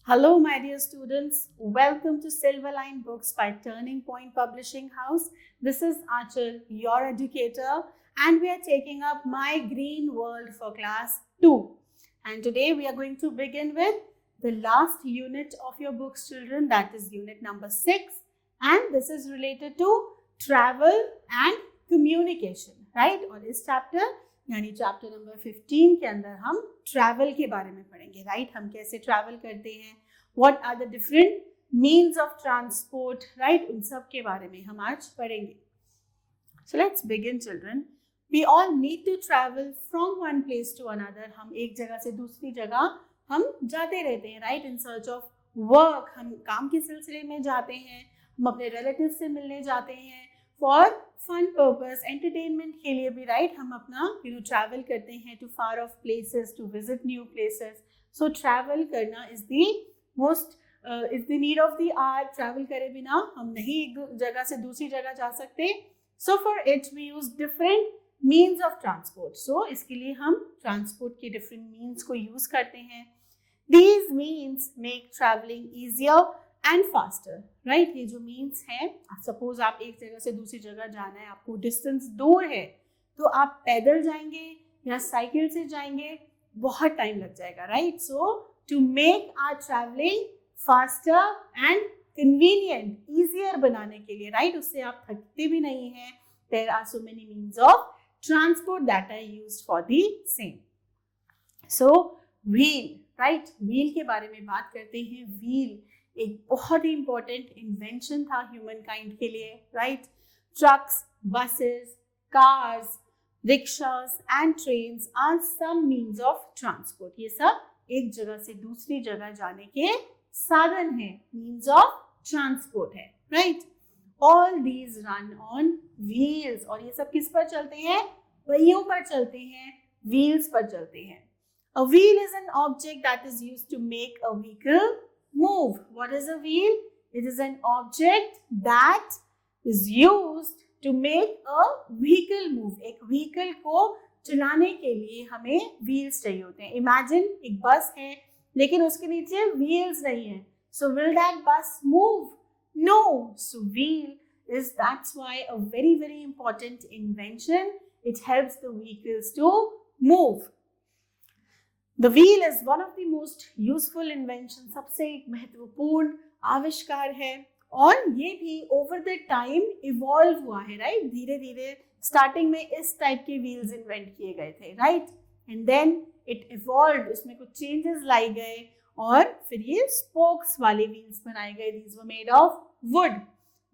Hello, my dear students. Welcome to Silverline Books by Turning Point Publishing House. This is Achal, your educator, and we are taking up My Green World for Class 2. And today we are going to begin with the last unit of your books, children, that is unit number 6. And this is related to travel and communication, right? और इस chapter यानी chapter number 15 के अंदर हम travel के बारे में पढ़ेंगे, राइट? हम कैसे ट्रैवल करते हैं, what are the different means of transport, right? उन सब के बारे में हम आज पढ़ेंगे. So let's begin children. We all need to travel from one place to another. हम एक जगह से दूसरी जगह हम जाते रहते हैं, right? In search of work. हम काम के सिलसिले में जाते हैं, हम अपने रिलेटिव से मिलने जाते हैं, फॉर फन पर्पस, एंटरटेनमेंट के लिए भी, राइट? हम अपना ट्रैवल करते हैं to far off places, to visit new places. So travel करना is the need of the hour. Travel करे बिना हम नहीं एक जगह से दूसरी जगह जा सकते. So for it we use different means of transport. So इसके लिए हम ट्रांसपोर्ट के डिफरेंट मीन्स को यूज करते हैं. These means make travelling easier and faster, right? ये जो मीन्स हैं, सपोज आप एक जगह से दूसरी जगह जाना है, आपको डिस्टेंस दूर है, तो आप पैदल जाएंगे या साइकिल से जाएंगे, बहुत टाइम लग जाएगा, right? So to make our travelling faster and convenient, easier बनाने के लिए, राइट? उससे आप थकते भी नहीं हैं. There are so many means of transport that are used for the same. So wheel, right? Wheel के बारे में बात करते हैं. व्हील एक बहुत ही इंपॉर्टेंट इन्वेंशन था ह्यूमन काइंड के लिए, right? Trucks, buses, cars, rickshaws and trains are some means of transport. ये सब एक जगह से दूसरी जगह जाने के साधन हैं, मीन्स ऑफ ट्रांसपोर्ट है, right? All these run on wheels. और ये सब किस पर चलते हैं? पहियों पर चलते हैं, व्हील्स पर चलते हैं. A wheel is an object that is used to make a vehicle move. What is a wheel? It is an object that is used to make a vehicle move. एक vehicle को चलाने के लिए हमें wheels चाहिए होते हैं. Imagine एक बस है लेकिन उसके नीचे wheels नहीं है. So will that bus move? No. So wheel is, that's why a very very important invention. It helps the vehicles to move. The wheel is one of the most useful invention. सबसे महत्वपूर्ण आविष्कार है और ये भी over the time evolve हुआ है, right? धीरे धीरे starting में इस टाइप के wheels invent किए गए थे, right? And then it evolved. उसमें कुछ changes लाई गए और फिर ये spokes वाले wheels बनाए गए. These were made of wood.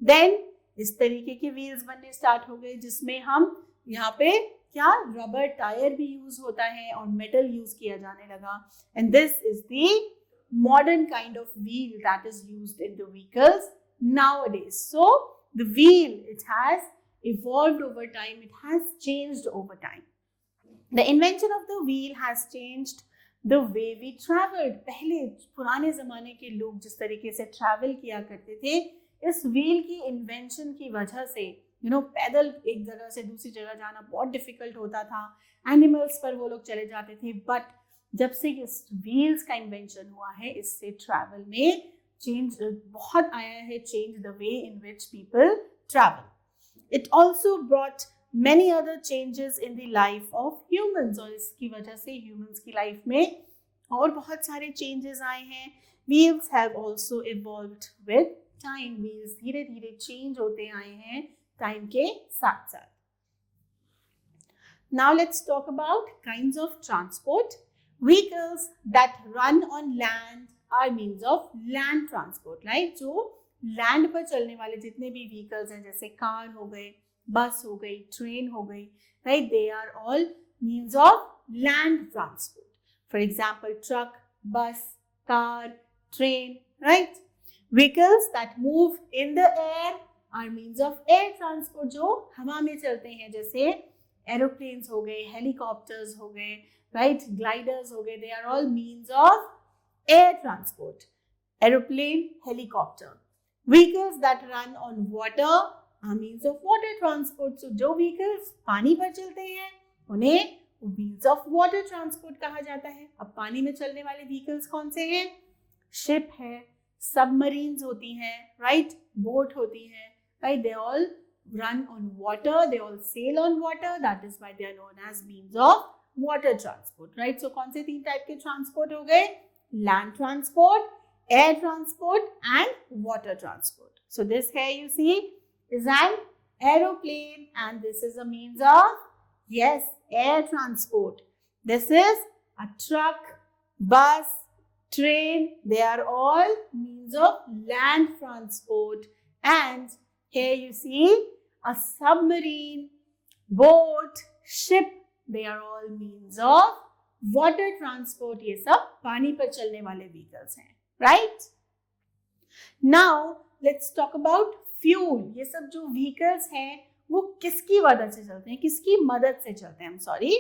Then इस तरीके के wheels बनने start हो गए जिसमें हम यहाँ पे क्या रबर टायर भी यूज होता है और मेटल यूज किया जाने लगा. And this is the modern kind of wheel that is used in the vehicles nowadays. So the wheel, it has evolved over time, it has changed over time. The invention of the wheel has changed the way we traveled. पहले पुराने जमाने के लोग जिस तरीके से travel किया करते थे, इस व्हील की इन्वेंशन की वजह से पैदल एक जगह से दूसरी जगह जाना बहुत डिफिकल्ट होता था. एनिमल्स पर वो लोग चले जाते थे. बट जब से इस व्हील्स का इन्वेंशन हुआ है, इससे ट्रैवल में चेंज बहुत आया है. Change the way in which people travel. It also brought many other changes in the life of humans. और इसकी वजह से ह्यूमन्स की लाइफ में और बहुत सारे चेंजेस आए हैं. Wheels have also evolved with time. Wheels धीरे धीरे चेंज होते आए हैं टाइम के साथ साथ. Now let's talk about kinds of transport. Vehicles that run on land are means of land transport, right? जो लैंड पर चलने वाले जितने भी व्हीकल्स हैं, जैसे कार हो गए, बस हो गई, ट्रेन हो गई, right? They are all means of land transport. For example, truck, bus, car, train, right? Vehicles that move in the air are means of air transport. जो हवा में चलते हैं, जैसे एरोप्लेन्स हो गए, हेलीकॉप्टर्स हो गए, राइट? ग्लाइडर्स हो गए. They are all means of air transport. Aeroplane, helicopter. Vehicles that run on water are means of water transport. So जो व्हीकल्स पानी पर चलते हैं उन्हें व्हील्स ऑफ वाटर ट्रांसपोर्ट कहा जाता है. अब पानी में चलने वाले व्हीकल्स कौन से हैं? शिप है, सबमरीन्स होती हैं, राइट, बोट होती हैं, right, they all run on water, they all sail on water, that is why they are known as means of water transport, right? So कौन से 3 टाइप के ट्रांसपोर्ट हो गए? Land transport, air transport and water transport. So this here you see is an aeroplane and this is a means of, yes, air transport. This is a truck, bus, train, they are all means of land transport. And here you see a submarine, boat, ship, they are all means of water transport. ये सब पानी पर चलने वाले vehicles हैं, right? Now let's talk about fuel. ये सब जो vehicles हैं वो किसकी मदद से चलते हैं? किसकी मदद से चलते हैं? I'm sorry.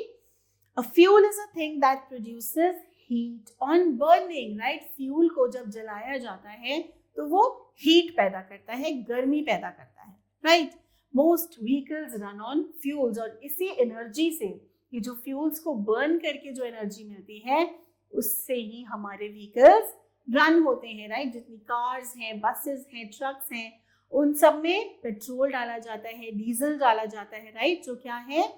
A fuel is a thing that produces heat on burning, right? Fuel को जब जलाया जाता है तो वो heat पैदा करता है, गर्मी पैदा करता है, right? Most vehicles run on fuels और इसी एनर्जी से, ये जो फ्यूल्स को बर्न करके जो एनर्जी मिलती है उससे ही हमारे व्हीकल्स रन होते हैं, राइट? जितनी कार्स हैं, बसेस हैं, ट्रक्स हैं, उन सब में पेट्रोल डाला जाता है, डीजल डाला जाता है, राइट? जो क्या है?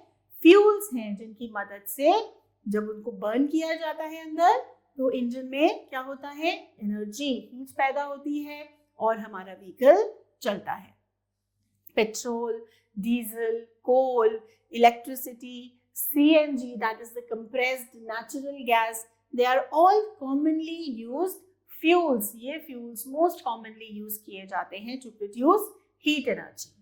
फ्यूल्स हैं, जिनकी मदद से जब उनको बर्न किया जाता है अंदर तो इंजन में क्या होता है? एनर्जी, हीट पैदा होती है और हमारा व्हीकल चलता है. Petrol, diesel, coal, electricity, CNG, that is the compressed natural gas, they are all commonly used fuels. ये fuels most commonly use किए जाते हैं to produce heat energy.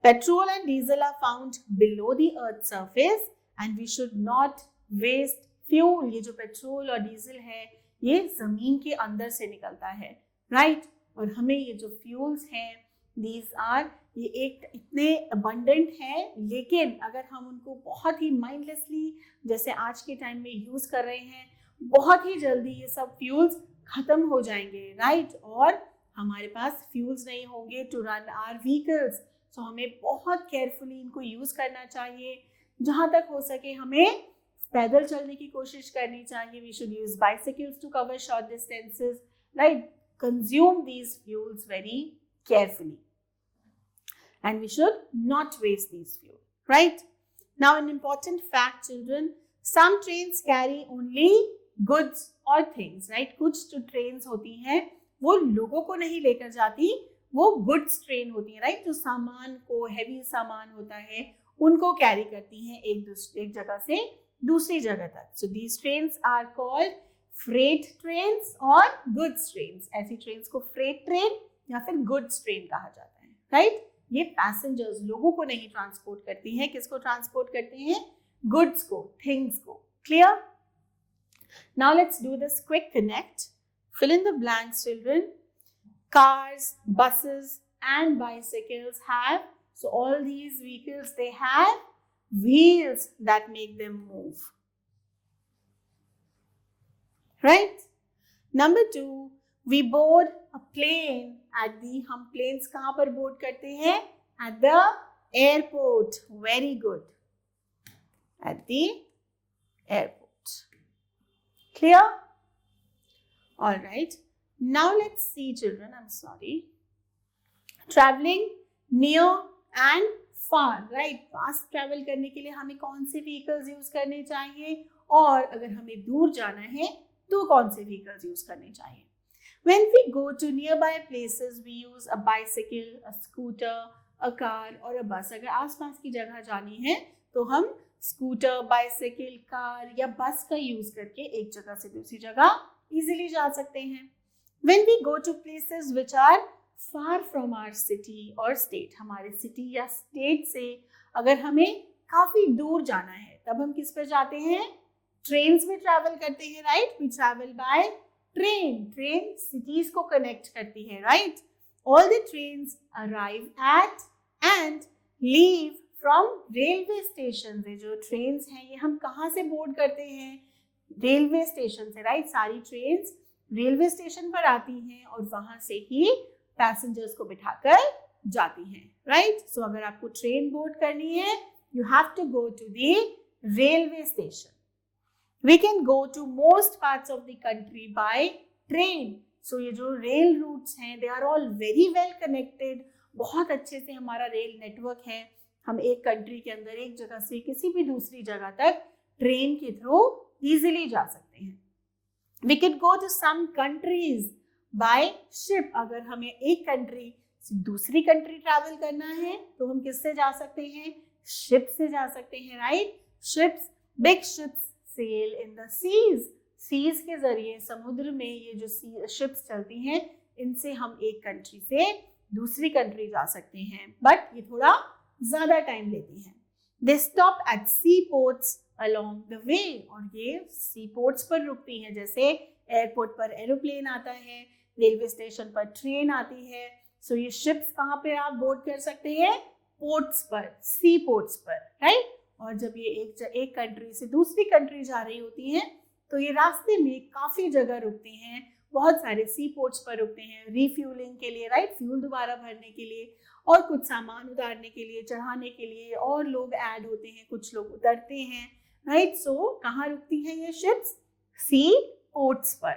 Petrol and diesel are found below the earth's surface and we should not waste fuel. ये जो petrol और diesel है ये जमीन के अंदर से निकलता है, राइट? और हमें ये जो फ्यूल्स हैं these are, ये एक इतने abundant हैं, लेकिन अगर हम उनको बहुत ही mindlessly जैसे आज के टाइम में यूज़ कर रहे हैं, बहुत ही जल्दी ये सब फ्यूल्स ख़त्म हो जाएंगे, राइट? और हमारे पास फ्यूल्स नहीं होंगे टू रन आवर व्हीकल्स. सो हमें बहुत केयरफुली इनको यूज़ करना चाहिए. जहाँ तक हो सके हमें पैदल चलने की कोशिश करनी चाहिए. We should use bicycles to cover short distances, right? Consume these fuels very carefully and we should not waste these fuel, right? Now an important fact children, some trains carry only goods or things, right? कुछ जो trains होती हैं वो लोगों को नहीं लेकर जाती, वो goods train होती है, right? जो सामान को, heavy सामान होता है उनको carry करती हैं एक जगह से दूसरी जगह तक. So these trains are called freight trains और goods trains. ऐसी trains को freight train या फिर goods train कहा जाता है, राइट? ये पैसेंजर्स, लोगों को नहीं ट्रांसपोर्ट करती हैं. किसको ट्रांसपोर्ट करते हैं? गुड्स को, थिंग्स को. Clear? Now let's do this quick connect. Fill in the blanks children. Cars, buses and bicycles have, so all these vehicles they have wheels that make them move, right? Number 2, we board a plane at the, हम planes कहाँ पर board करते हैं? At the airport. Very good. At the airport. Clear? All right. Now let's see children, I'm sorry. Traveling near and far, right? Fast travel करने के लिए हमें कौन से vehicles use करने चाहिए और अगर हमें दूर जाना है तो कौन से vehicles use करने चाहिए? When we go to nearby places, we use a bicycle, a scooter, a car or a bus. अगर आसपास की जगह जानी है तो हम स्कूटर, बाइसिकल, कार या बस का यूज करके एक जगह से दूसरी जगह इजीली जा सकते हैं. When we go to places which are far from our city or state, हमारे सिटी या स्टेट से अगर हमें काफी दूर जाना है तब हम किस पर जाते हैं? ट्रेन्स में ट्रैवल करते हैं, right? We travel by train. Train cities को कनेक्ट करती है, right? All the trains arrive at and leave from railway stations. ये जो ट्रेन्स हैं ये हम कहाँ से बोर्ड करते हैं? रेलवे स्टेशन से, राइट? सारी ट्रेन्स रेलवे स्टेशन पर आती हैं और वहां से ही पैसेंजर्स को बिठाकर जाती हैं, राइट? सो अगर आपको ट्रेन बोर्ड करनी है you have to go to the railway station. We can go to most parts of the country by train. So ये जो रेल रूट्स हैं they are all very well connected, बहुत अच्छे से हमारा रेल नेटवर्क है। हम एक कंट्री के अंदर एक जगह से किसी भी दूसरी जगह तक ट्रेन के थ्रू इजीली जा सकते हैं। We could go to some countries by ship। अगर हमें एक कंट्री से दूसरी कंट्री ट्रैवल करना है तो हम किससे जा सकते हैं? शिप से जा सकते हैं, right? Ships, big ships sail in the seas. Seas के जरिए, समुद्र में ये जो शिप्स चलती हैं, इनसे हम एक कंट्री से दूसरी कंट्री जा सकते हैं, बट ये थोड़ा ज्यादा टाइम लेती हैं। They stop at sea ports along the way, और ये सी पोर्ट्स पर रुकती हैं, जैसे एयरपोर्ट पर एरोप्लेन आता है, रेलवे स्टेशन पर ट्रेन आती है। सो ये शिप्स कहाँ पे आप बोर्ड कर सकते हैं? पोर्ट्स पर, सी पोर्ट्स पर, राइट? और जब ये एक कंट्री से दूसरी कंट्री जा रही होती हैं तो ये रास्ते में काफी जगह रुकती हैं, बहुत सारे सी पोर्ट्स पर रुकते हैं रिफ्यूलिंग के लिए, राइट? फ्यूल दोबारा भरने के लिए, और कुछ सामान उतारने के लिए, चढ़ाने के लिए, और लोग ऐड होते हैं, कुछ लोग उतरते हैं, राइट? सो कहाँ रुकती हैं ये शिप्स? सी पोर्ट्स पर।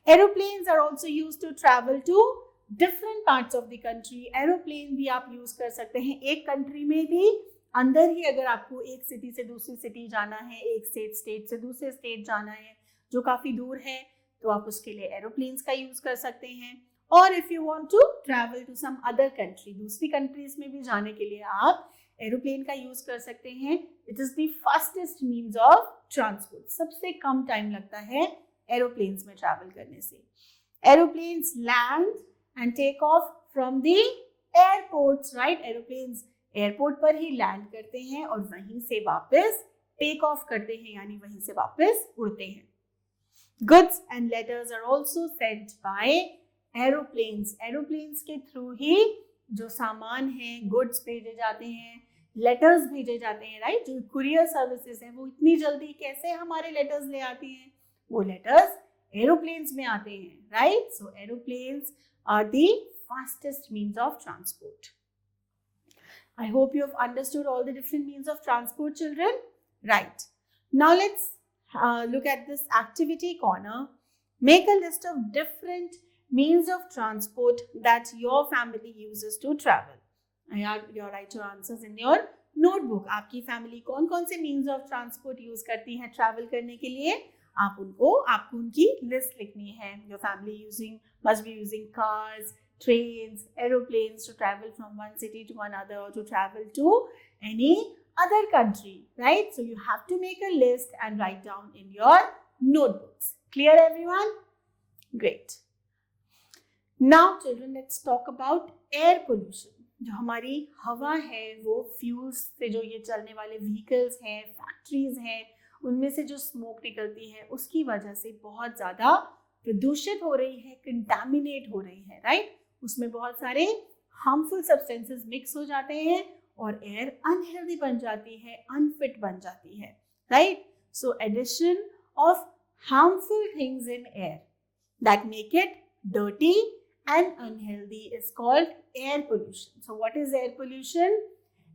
Aeroplanes are also used to travel to different parts of the country. Aeroplane भी आप यूज कर सकते हैं एक कंट्री में भी, अंदर ही अगर आपको एक सिटी से दूसरी सिटी जाना है, एक स्टेट से दूसरे स्टेट जाना है जो काफी दूर है, तो आप उसके लिए एरोप्लेन्स का यूज कर सकते हैं। और if you want to travel to some other country, दूसरी कंट्रीज में भी जाने के लिए आप एरोप्लेन का यूज कर सकते हैं। It is the fastest means of transport. सबसे कम टाइम लगता है एरोप्लेन्स में ट्रैवल करने से। Aeroplanes land and take off from the airports, right? Aeroplanes airport पर ही लैंड करते हैं और वहीं से वापस टेक ऑफ करते हैं, यानी वहीं से वापस उड़ते हैं। Goods and letters are also sent by aeroplanes। Aeroplanes के थ्रू ही जो सामान है, गुड्स भेजे जाते हैं, लेटर्स भेजे जाते हैं, राइट? जो कुरियर सर्विसेज हैं वो इतनी जल्दी कैसे हमारे लेटर्स ले आती हैं? वो लेटर्स एरोप्लेन्स में आते हैं, right? So aeroplanes are the fastest means of transport. I hope you have understood all the different means of transport, children. Right. Now let's look at this activity corner. Make a list of different means of transport that your family uses to travel. You write your answers in your notebook. आपकी family कौन कौन से means of transport use करती है travel करने के लिए? आपको उनकी list लिखनी है. Your family must be using cars, trains, aeroplanes to travel from one city to another, or to travel to any other country, right? So you have to make a list and write down in your notebooks. Clear, everyone? Great. Now children, let's talk about air pollution. जो हमारी हवा है वो fuels से, जो ये चलने वाले व्हीकल्स हैं, फैक्ट्रीज हैं, उनमें से जो स्मोक निकलती है उसकी वजह से बहुत ज़्यादा प्रदूषित हो रही है, कंटामिनेट हो रही है, राइट? उसमें बहुत सारे हार्मफुल सब्सटेंसेस मिक्स हो जाते हैं और एयर अनहेल्दी बन जाती है, अनफिट बन जाती है, right? So addition of harmful things in air that make it dirty and unhealthy is called air pollution. So what is air pollution?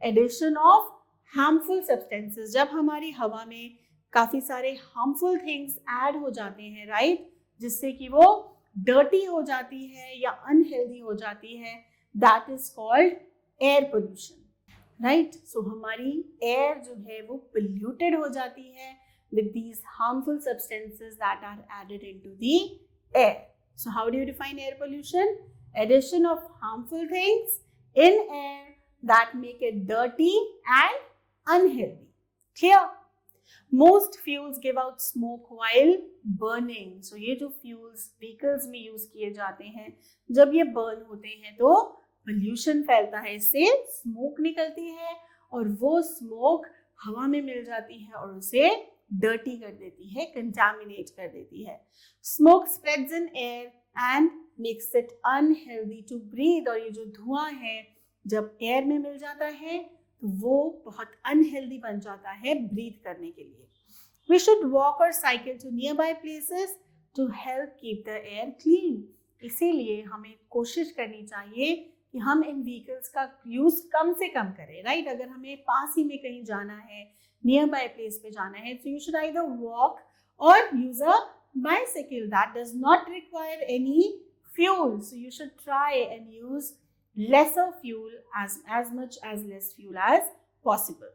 Addition of harmful substances. जब हमारी हवा में काफी सारे harmful things add हो जाते हैं, right? जिससे कि वो dirty हो जाती है या unhealthy हो जाती है, that is called air pollution, right? So हमारी air जो है वो polluted हो जाती है with these harmful substances that are added into the air. So how do you define air pollution? Addition of harmful things in air that make it dirty and unhealthy. Clear? Most fuels give out smoke while burning. So ये जो fuels vehicles में use किए जाते हैं, जब ये burn होते हैं तो pollution फैलता है, इससे smoke निकलती है और वो smoke हवा में मिल जाती है और उसे डर्टी कर देती है, कंटामिनेट कर देती है. Smoke spreads in air and makes it unhealthy to breathe. और ये जो धुआं है जब एयर में मिल जाता है तो वो बहुत अनहेल्दी बन जाता है ब्रीथ करने के लिए. वी शुड वॉक और cycle to nearby places to help keep the air clean. इसीलिए हमें कोशिश करनी चाहिए कि हम इन व्हीकल्स का यूज कम से कम करें, राइट? अगर हमें पास ही में कहीं जाना है, नियर बाय प्लेस पे जाना है, so you should either walk or use a bicycle that does not require any fuel. So you should try and use lesser fuel, as much as less fuel as possible.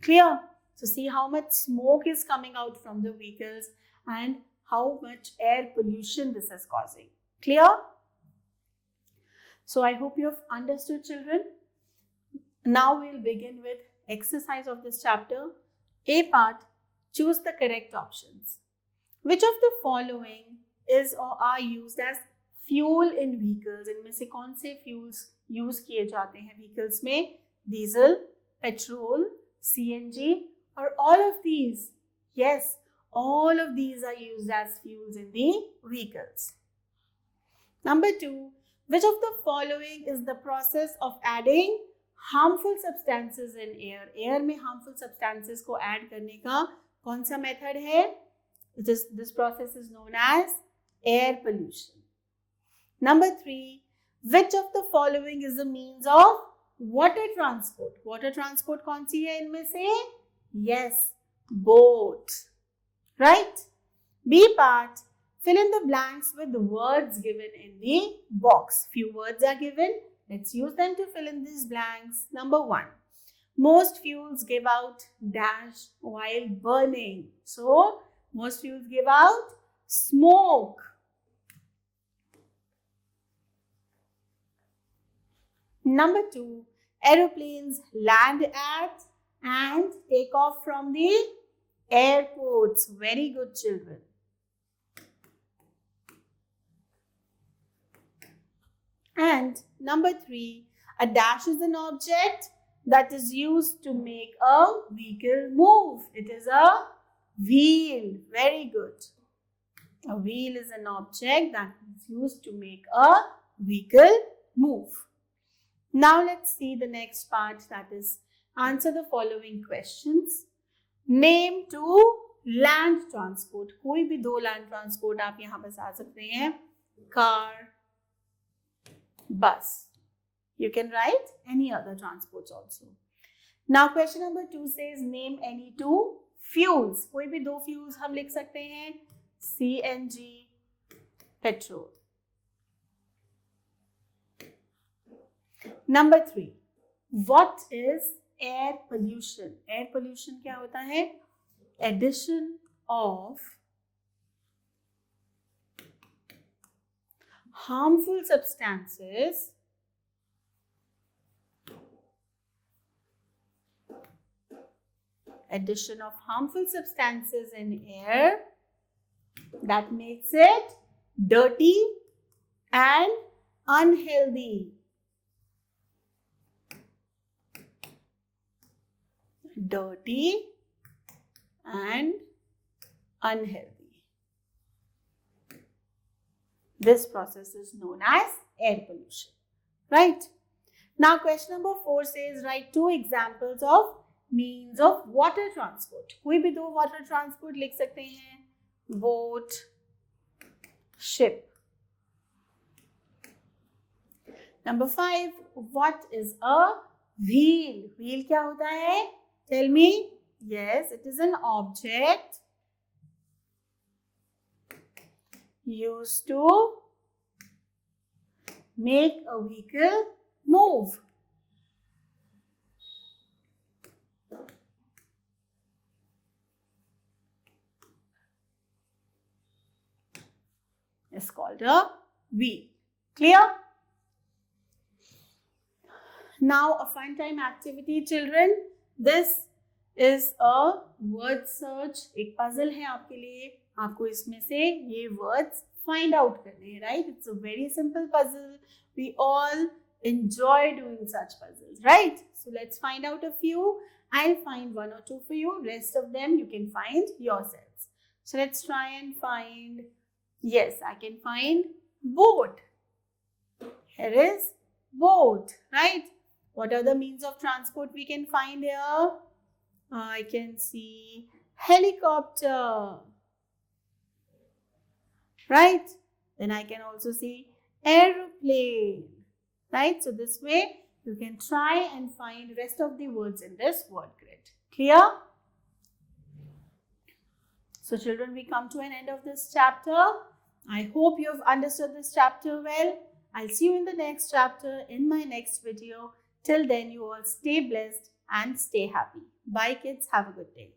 Clear? So see how much smoke is coming out from the vehicles and how much air pollution this is causing. Clear? So I hope you have understood, children. Now we'll begin with exercise of this chapter. A part, choose the correct options. Which of the following is or are used as fuel in vehicles? इनमें से कौन से fuels use किए जाते हैं vehicles में? Diesel, petrol, CNG, or all of these? Yes, all of these are used as fuels in the vehicles. Number 2, which of the following is the process of adding harmful substances in air? Air में harmful substances को add करने का कौन सा method है? This process is known as air pollution. Number 3, which of the following is the means of water transport? Water transport कौन सी है इनमें से? Yes, boat. Right? B part, fill in the blanks with the words given in the box. Few words are given. Let's use them to fill in these blanks. Number 1, most fuels give out dash while burning. So, most fuels give out smoke. Number 2, aeroplanes land at and take off from the airports. Very good, children. And number 3, a dash is an object that is used to make a vehicle move. It is a wheel. Very good. A wheel is an object that is used to make a vehicle move. Now let's see the next part, that is answer the following questions. Name 2 land transport. कोई भी 2 land transport आप यहाँ बता सकते हैं. Car, bus. You can write any other transports also. Now question number 2 says name any 2 fuels. कोई भी 2 fuels हम लिख सकते हैं. CNG, petrol. Number 3, what is air pollution? Air pollution क्या होता है? Addition of harmful substances in air that makes it dirty and unhealthy. Dirty and unhealthy. This process is known as air pollution. Right? Now question number 4 says write 2 examples of means of water transport. कोई भी 2 water transport लिख सकते हैं. Boat, ship. Number 5, what is a wheel? Wheel क्या होता है? Tell me. Yes, it is an object used to make a vehicle move. It's called a wheel. Clear? Now a fun time activity, children. This is a word search. एक puzzle है आपके लिए. आपको इसमें से ये words find out करने हैं, right? It's a very simple puzzle. We all enjoy doing such puzzles, right? So let's find out a few. I'll find 1 or 2 for you. Rest of them you can find yourselves. So let's try and find. Yes, I can find boat. Here is boat, right? What are the means of transport we can find here? I can see helicopter, right? Then I can also see aeroplane, right? So this way you can try and find rest of the words in this word grid. Clear? So children, we come to an end of this chapter. I hope you have understood this chapter well. I'll see you in the next chapter in my next video. Till then, you all stay blessed and stay happy. Bye kids. Have a good day.